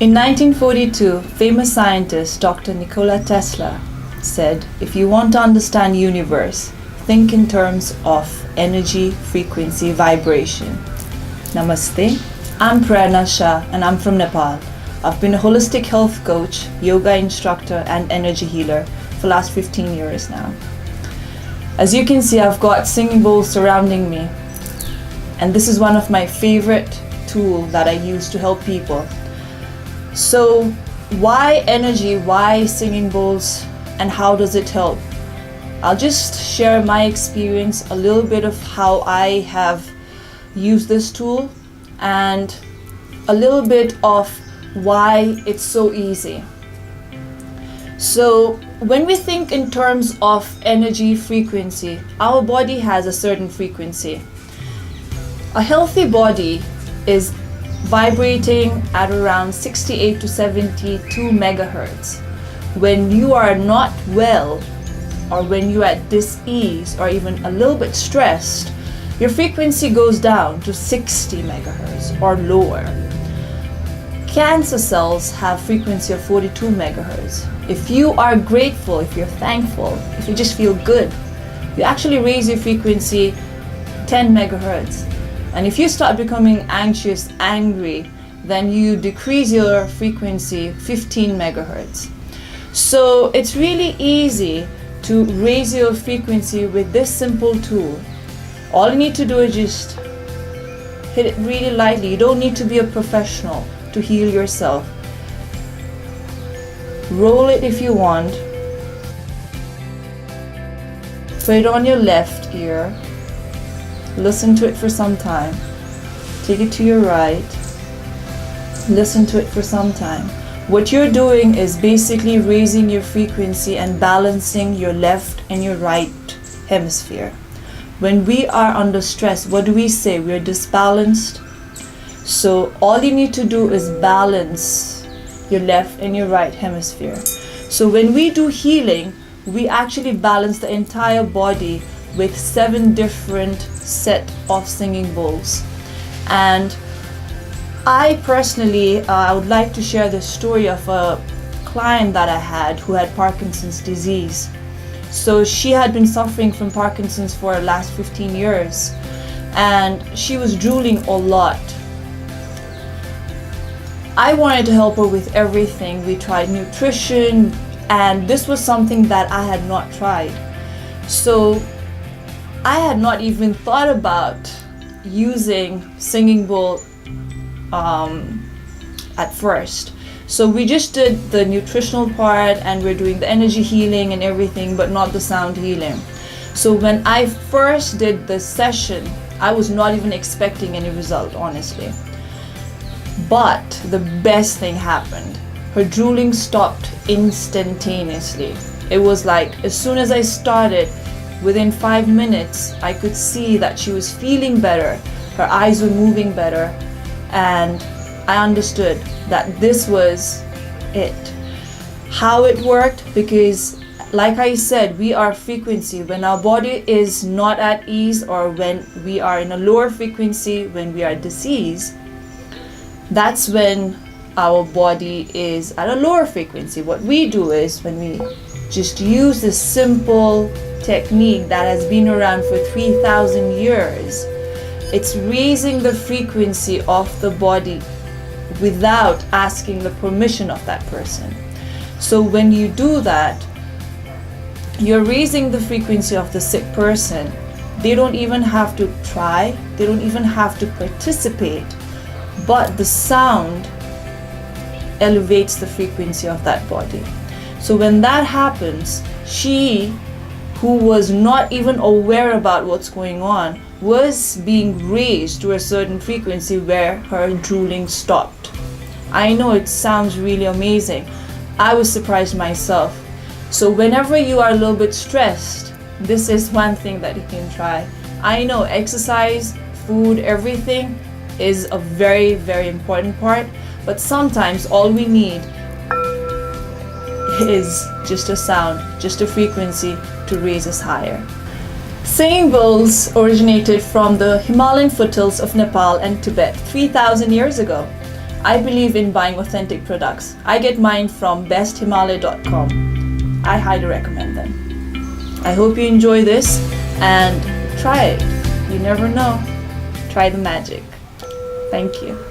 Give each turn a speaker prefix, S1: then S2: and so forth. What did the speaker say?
S1: In 1942, famous scientist Dr. Nikola Tesla said, if you want to understand universe, think in terms of energy, frequency, vibration. Namaste, I'm Prerna Shah and I'm from Nepal. I've been a holistic health coach, yoga instructor and energy healer for the last 15 years now. As you can see, I've got singing bowls surrounding me, and this is one of my favorite tools that I use to help people. So why energy, why singing bowls, and how does it help? I'll just share my experience, a little bit of how I have used this tool, and a little bit of why it's so easy. So when we think in terms of energy frequency, our body has a certain frequency. A healthy body is vibrating at around 68 to 72 megahertz. When you are not well, or when you're at dis-ease, or even a little bit stressed, your frequency goes down to 60 megahertz or lower. Cancer cells have frequency of 42 megahertz. If you are grateful, if you're thankful, if you just feel good, you actually raise your frequency 10 megahertz. And if you start becoming anxious, angry, then you decrease your frequency 15 megahertz. So it's really easy to raise your frequency with this simple tool. All you need to do is just hit it really lightly. You don't need to be a professional to heal yourself. Roll it if you want. Put it on your left ear. Listen to it for some time. Take it to your right. Listen to it for some time. What you're doing is basically raising your frequency and balancing your left and your right hemisphere. When we are under stress, what do we say? We're disbalanced. So all you need to do is balance your left and your right hemisphere. So when we do healing, we actually balance the entire body with 7 different set of singing bowls. And I personally, I would like to share the story of a client that I had who had Parkinson's disease. So she had been suffering from Parkinson's for the last 15 years, and she was drooling a lot. I wanted to help her with everything. We tried nutrition, and this was something that I had not tried. So I had not even thought about using singing bowl at first. So we just did the nutritional part, and we're doing the energy healing and everything, but not the sound healing. So when I first did the session, I was not even expecting any result, honestly. But the best thing happened. Her drooling stopped instantaneously. It was like, as soon as I started, within 5 minutes, I could see that she was feeling better. Her eyes were moving better. And I understood that this was it. How it worked, because like I said, we are frequency. When our body is not at ease, or when we are in a lower frequency, when we are diseased, that's when our body is at a lower frequency. What we do is, when we just use this simple technique that has been around for 3,000 years, it's raising the frequency of the body without asking the permission of that person. So when you do that, you're raising the frequency of the sick person. They don't even have to try, they don't even have to participate, but the sound elevates the frequency of that body. So when that happens, she, who was not even aware about what's going on, was being raised to a certain frequency where her drooling stopped. I know it sounds really amazing. I was surprised myself. So whenever you are a little bit stressed, this is one thing that you can try. I know exercise, food, everything is a very, very important part, but sometimes all we need is just a sound, just a frequency to raise us higher. Singing bowls originated from the Himalayan foothills of Nepal and Tibet 3,000 years ago. I believe in buying authentic products. I get mine from besthimalaya.com. I highly recommend them. I hope you enjoy this and try it. You never know. Try the magic. Thank you.